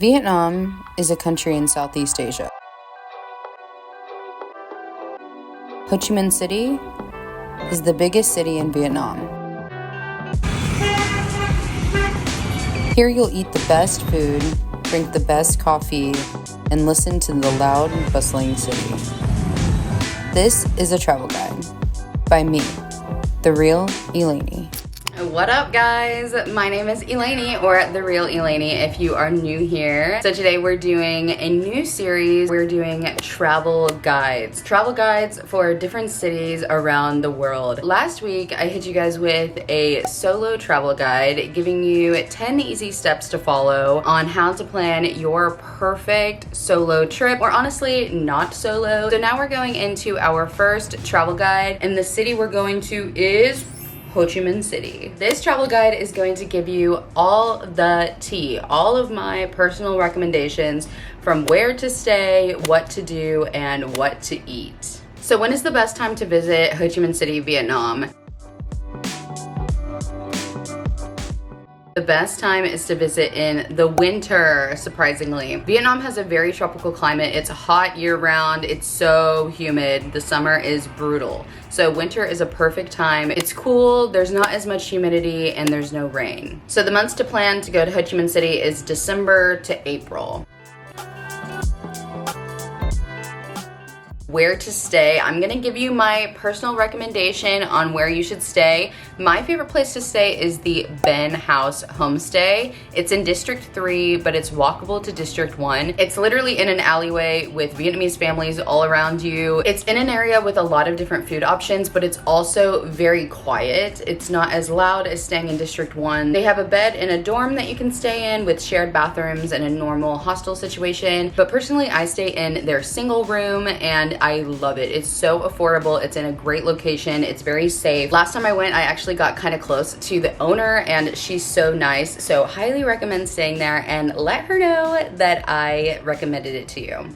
Vietnam is a country in Southeast Asia. Ho Chi Minh City is the biggest city in Vietnam. Here you'll eat the best food, drink the best coffee, and listen to the loud and bustling city. This is a travel guide by me, the real Elaini. What up, guys? My name is Elaini, or The Real Elaini if you are new here. So today we're doing a new series. We're doing travel guides. Travel guides for different cities around the world. Last week, I hit you guys with a solo travel guide, giving you 10 easy steps to follow on how to plan your perfect solo trip, or honestly, not solo. So now we're going into our first travel guide, and the city we're going to is Ho Chi Minh City. This travel guide is going to give you all the tea, all of my personal recommendations from where to stay, what to do, and what to eat. So when is the best time to visit Ho Chi Minh City, Vietnam? The best time is to visit in the winter, surprisingly. Vietnam has a very tropical climate. It's hot year-round. It's so humid. The summer is brutal. So winter is a perfect time. It's cool, there's not as much humidity, and there's no rain. So the months to plan to go to Ho Chi Minh City is December to April. Where to stay. I'm gonna give you my personal recommendation on where you should stay. My favorite place to stay is the Ben House Homestay. It's in District 3, but it's walkable to District 1. It's literally in an alleyway with Vietnamese families all around you. It's in an area with a lot of different food options, but it's also very quiet. It's not as loud as staying in District 1. They have a bed in a dorm that you can stay in with shared bathrooms in a normal hostel situation. But personally, I stay in their single room and I love it. It's so affordable. It's in a great location. It's very safe. Last time I went, I actually got kind of close to the owner and she's so nice. So highly recommend staying there and let her know that I recommended it to you.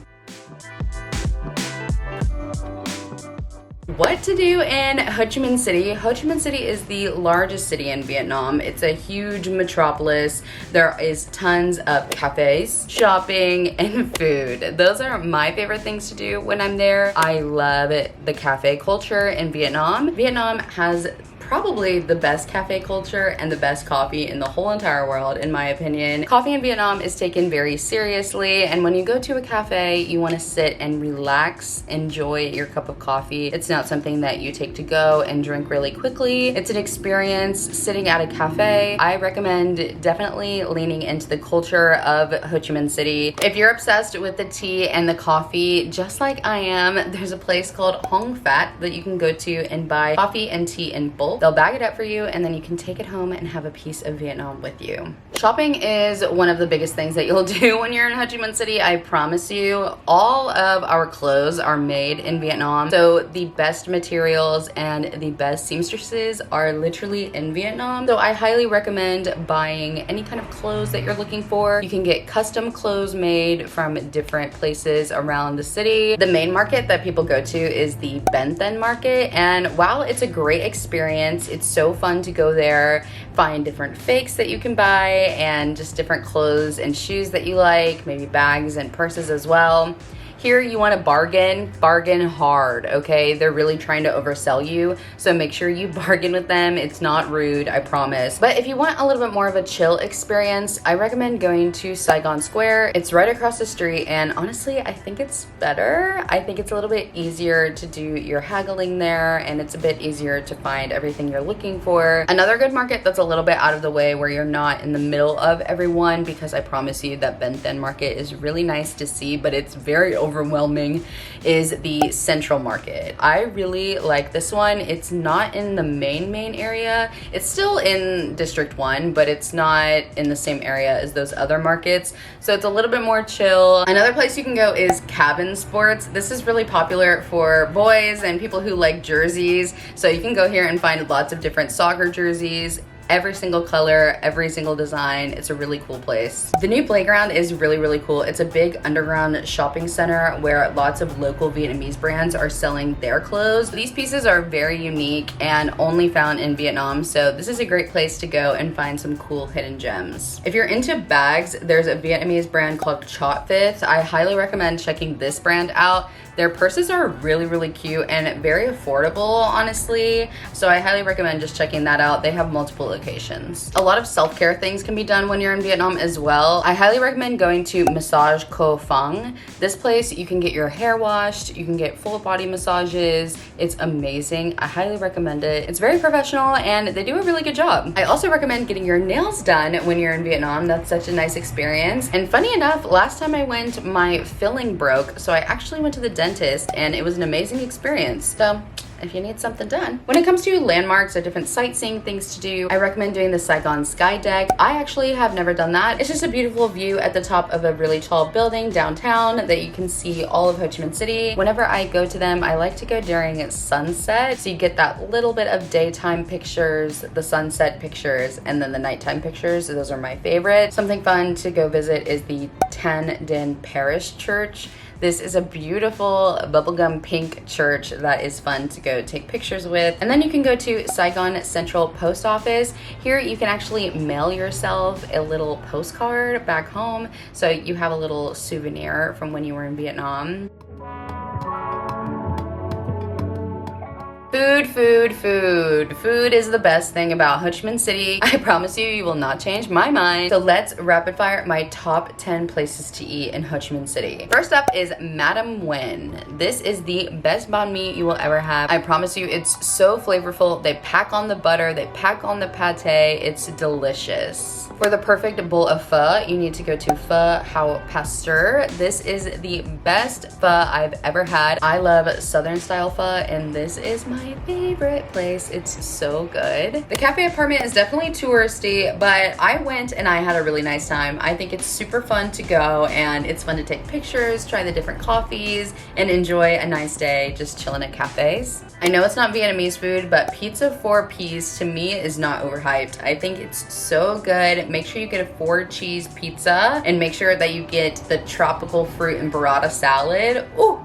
What to do in Ho Chi Minh City? Ho Chi Minh City is the largest city in Vietnam. It's a huge metropolis. There is tons of cafes, shopping, and food. Those are my favorite things to do when I'm there. I love the cafe culture in Vietnam. Vietnam has probably the best cafe culture and the best coffee in the whole entire world, in my opinion. Coffee in Vietnam is taken very seriously, and when you go to a cafe, you want to sit and relax, enjoy your cup of coffee. It's not something that you take to go and drink really quickly. It's an experience sitting at a cafe. I recommend definitely leaning into the culture of Ho Chi Minh City. If you're obsessed with the tea and the coffee, just like I am, there's a place called Hong Fat that you can go to and buy coffee and tea in bulk. They'll bag it up for you and then you can take it home and have a piece of Vietnam with you. Shopping is one of the biggest things that you'll do when you're in Ho Chi Minh City. I promise you, all of our clothes are made in Vietnam. So the best materials and the best seamstresses are literally in Vietnam. So I highly recommend buying any kind of clothes that you're looking for. You can get custom clothes made from different places around the city. The main market that people go to is the Ben Thanh market. And while it's a great experience, it's so fun to go there, find different fakes that you can buy and just different clothes and shoes that you like, maybe bags and purses as well. Here you want to bargain hard, okay? They're really trying to oversell you, so make sure you bargain with them. It's not rude, I promise. But if you want a little bit more of a chill experience, I recommend going to Saigon Square. It's right across the street, and honestly, I think it's better. I think it's a little bit easier to do your haggling there, and it's a bit easier to find everything you're looking for. Another good market that's a little bit out of the way where you're not in the middle of everyone, because I promise you that Ben Thanh market is really nice to see, but it's very overwhelming, is the Central Market. I really like this one. It's not in the main area. It's still in District 1, but it's not in the same area as those other markets. So it's a little bit more chill. Another place you can go is Cabin Sports. This is really popular for boys and people who like jerseys. So you can go here and find lots of different soccer jerseys. every single color, every single design. It's a really cool place. The new playground is really, really cool. It's a big underground shopping center where lots of local Vietnamese brands are selling their clothes. These pieces are very unique and only found in Vietnam, so this is a great place to go and find some cool hidden gems. If you're into bags, there's a Vietnamese brand called Chot Fifth. I highly recommend checking this brand out. Their purses are really, really cute and very affordable, honestly. So I highly recommend just checking that out. They have multiple locations. A lot of self-care things can be done when you're in Vietnam as well. I highly recommend going to Massage Co Phang. This place, you can get your hair washed, you can get full body massages. It's amazing. I highly recommend it. It's very professional and they do a really good job. I also recommend getting your nails done when you're in Vietnam. That's such a nice experience. And funny enough, last time I went, my filling broke, so I actually went to the dentist and it was an amazing experience. So if you need something done. When it comes to landmarks or different sightseeing things to do, I recommend doing the Saigon sky deck. I actually have never done that. It's just a beautiful view at the top of a really tall building downtown that you can see all of Ho Chi Minh City. Whenever I go to them, I like to go during sunset, so you get that little bit of daytime pictures, the sunset pictures, and then the nighttime pictures. Those are my favorite. Something fun to go visit is the Tan Din Parish Church. This is a beautiful bubblegum pink church that is fun to go take pictures with. And then you can go to Saigon Central Post Office. Here you can actually mail yourself a little postcard back home, so you have a little souvenir from when you were in Vietnam. Food, food, food. Food is the best thing about Ho Chi Minh City. I promise you, you will not change my mind. So let's rapid fire my top 10 places to eat in Ho Chi Minh City. First up is Madam Nguyen. This is the best banh mi you will ever have. I promise you, it's so flavorful. They pack on the butter, they pack on the pate. It's delicious. For the perfect bowl of pho, you need to go to Pho Hao Pasteur. This is the best pho I've ever had. I love Southern style pho, and this is my favorite place. It's so good. The cafe apartment is definitely touristy, but I went and I had a really nice time. I think it's super fun to go, and it's fun to take pictures, try the different coffees, and enjoy a nice day just chilling at cafes. I know it's not Vietnamese food, but pizza 4-piece to me is not overhyped. I think it's so good. Make sure you get a 4-cheese pizza and make sure that you get the tropical fruit and burrata salad. Ooh,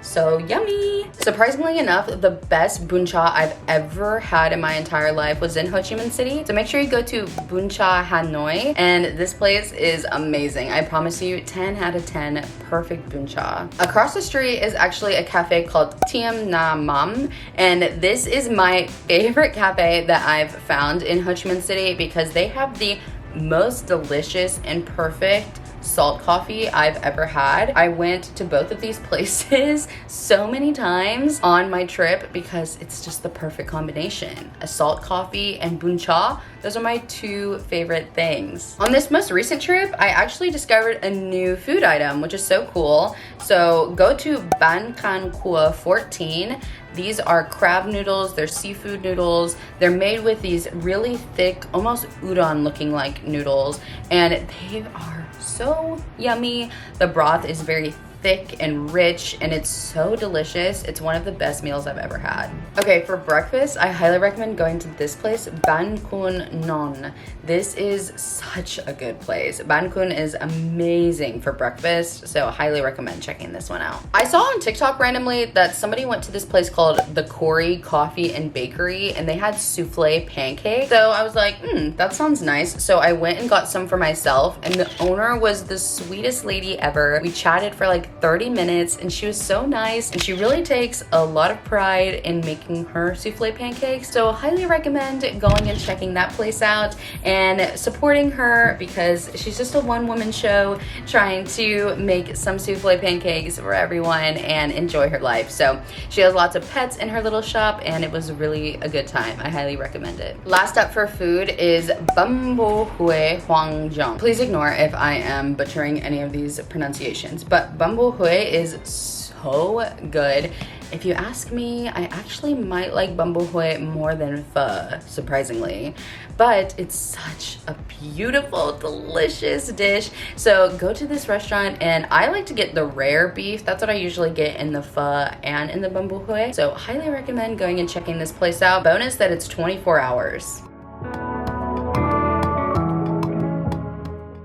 so yummy. Surprisingly enough, the best bún chả I've ever had in my entire life was in Ho Chi Minh City. So make sure you go to Bún Chả Hanoi, and this place is amazing. I promise you, 10 out of 10 perfect bún chả. Across the street is actually a cafe called Tiem Na Mam, and this is my favorite cafe that I've found in Ho Chi Minh City because they have the most delicious and perfect salt coffee I've ever had. I went to both of these places so many times on my trip because it's just the perfect combination. A salt coffee and bún chả, those are my two favorite things. On this most recent trip, I actually discovered a new food item, which is so cool. So go to Ban Can Cua 14. These are crab noodles, they're seafood noodles. They're made with these really thick, almost udon looking like noodles, and they are so yummy. The broth is very thick and rich, and it's so delicious. It's one of the best meals I've ever had. Okay, for breakfast, I highly recommend going to this place, Ban Kun Non. This is such a good place. Ban Kun is amazing for breakfast, so I highly recommend checking this one out. I saw on TikTok randomly that somebody went to this place called the Corey Coffee and Bakery, and they had souffle pancakes. So I was like, that sounds nice. So I went and got some for myself, and the owner was the sweetest lady ever. We chatted for like 30 minutes, and she was so nice, and she really takes a lot of pride in making her souffle pancakes. So highly recommend going and checking that place out and supporting her because she's just a one-woman show trying to make some souffle pancakes for everyone and enjoy her life. So she has lots of pets in her little shop, and it was really a good time. I highly recommend it. Last up for food is Bum Bo Hue Hoang Jong. Please ignore if I am butchering any of these pronunciations, but Bum Bo Hue is so good. If you ask me, I actually might like Bum Bo Hue more than pho, surprisingly. But it's such a beautiful, delicious dish. So go to this restaurant, and I like to get the rare beef. That's what I usually get in the pho and in the Bum Bo Hue. So highly recommend going and checking this place out. Bonus that it's 24 hours.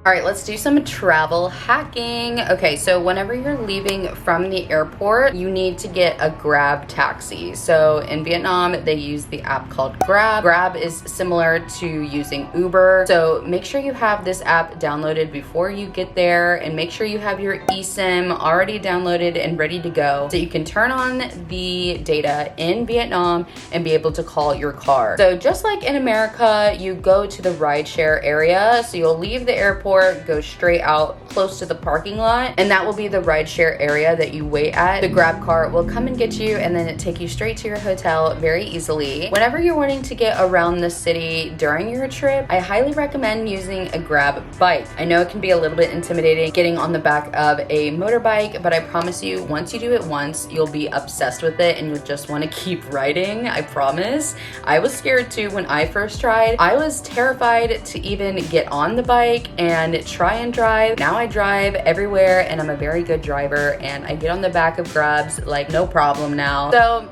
All right, let's do some travel hacking. Okay, so whenever you're leaving from the airport, you need to get a Grab taxi. So in Vietnam, they use the app called Grab. Grab is similar to using Uber. So make sure you have this app downloaded before you get there, and make sure you have your eSIM already downloaded and ready to go so you can turn on the data in Vietnam and be able to call your car. So just like in America, you go to the rideshare area. So you'll leave the airport, go straight out close to the parking lot, and that will be the rideshare area that you wait at. The Grab car will come and get you, and then it take you straight to your hotel very easily. Whenever you're wanting to get around the city during your trip, I highly recommend using a Grab bike. I know it can be a little bit intimidating getting on the back of a motorbike, but I promise you, once you do it once, you'll be obsessed with it and you'll just want to keep riding. I promise. I was scared too when I first tried. I was terrified to even get on the bike and try and drive. Now I drive everywhere and I'm a very good driver, and I get on the back of Grabs like no problem now. So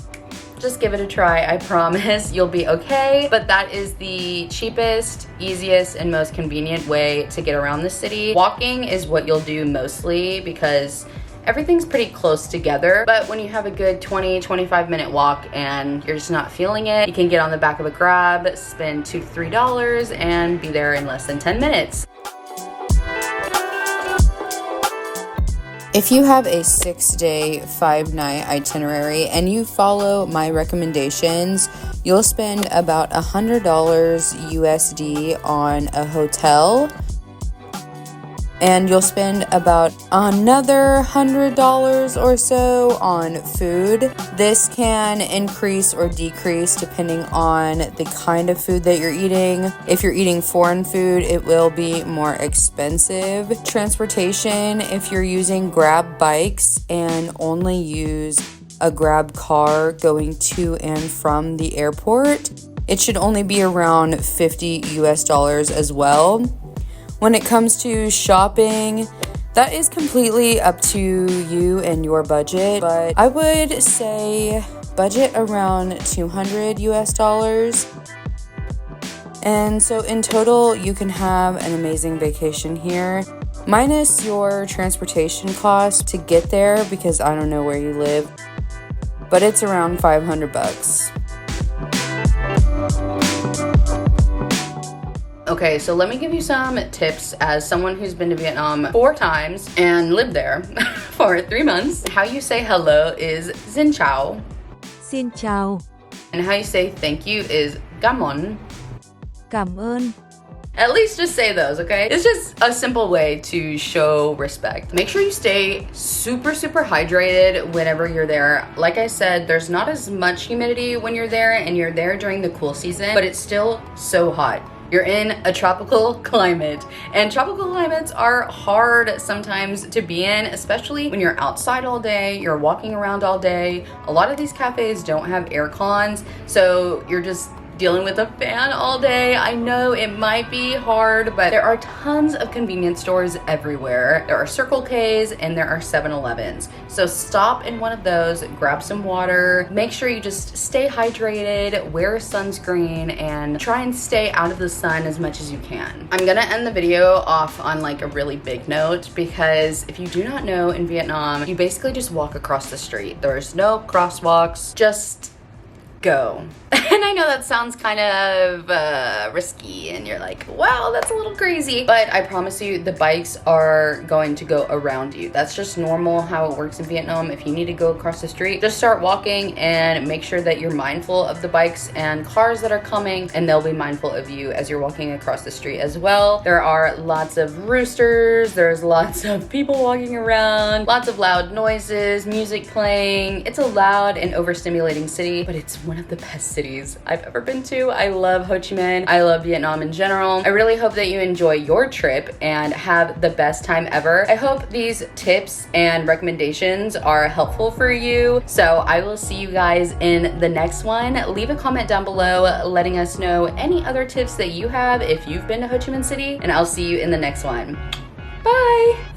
just give it a try. I promise you'll be okay. But that is the cheapest, easiest, and most convenient way to get around the city. Walking is what you'll do mostly because everything's pretty close together, but when you have a good 20-25 minute walk and you're just not feeling it, you can get on the back of a Grab, spend $2 to $3, and be there in less than 10 minutes. If you have a 6-day, 5-night itinerary and you follow my recommendations, you'll spend about $100 USD on a hotel, and you'll spend about another $100 or so on food. This can increase or decrease depending on the kind of food that you're eating. If you're eating foreign food, it will be more expensive. Transportation, if you're using Grab bikes and only use a Grab car going to and from the airport, it should only be around $50 US as well. When it comes to shopping, that is completely up to you and your budget, but I would say budget around $200 US. And so in total, you can have an amazing vacation here, minus your transportation cost to get there, because I don't know where you live, but it's around $500. Okay, so let me give you some tips as someone who's been to Vietnam 4 times and lived there for 3 months. How you say hello is Xin Chào. Xin chào. And how you say thank you is Cảm ơn. Cảm ơn. At least just say those, okay? It's just a simple way to show respect. Make sure you stay super hydrated whenever you're there. Like I said, there's not as much humidity when you're there, and you're there during the cool season, but it's still so hot. You're in a tropical climate, and tropical climates are hard sometimes to be in, especially when you're outside all day, you're walking around all day. A lot of these cafes don't have air cons, so you're just dealing with a fan all day. I know it might be hard, but there are tons of convenience stores everywhere. There are Circle K's and there are 7-Elevens. So stop in one of those, grab some water, make sure you just stay hydrated, wear sunscreen, and try and stay out of the sun as much as you can. I'm gonna end the video off on like a really big note, because if you do not know, in Vietnam, you basically just walk across the street. There's no crosswalks, just go. And I know that sounds kind of risky, and you're like, wow, that's a little crazy. But I promise you, the bikes are going to go around you. That's just normal how it works in Vietnam. If you need to go across the street, just start walking and make sure that you're mindful of the bikes and cars that are coming, and they'll be mindful of you as you're walking across the street as well. There are lots of roosters, there's lots of people walking around, lots of loud noises, music playing. It's a loud and overstimulating city, but it's one of the best cities I've ever been to. I love Ho Chi Minh. I love Vietnam in general. I really hope that you enjoy your trip and have the best time ever. I hope these tips and recommendations are helpful for you. So I will see you guys in the next one. Leave a comment down below letting us know any other tips that you have if you've been to Ho Chi Minh City, and I'll see you in the next one. Bye!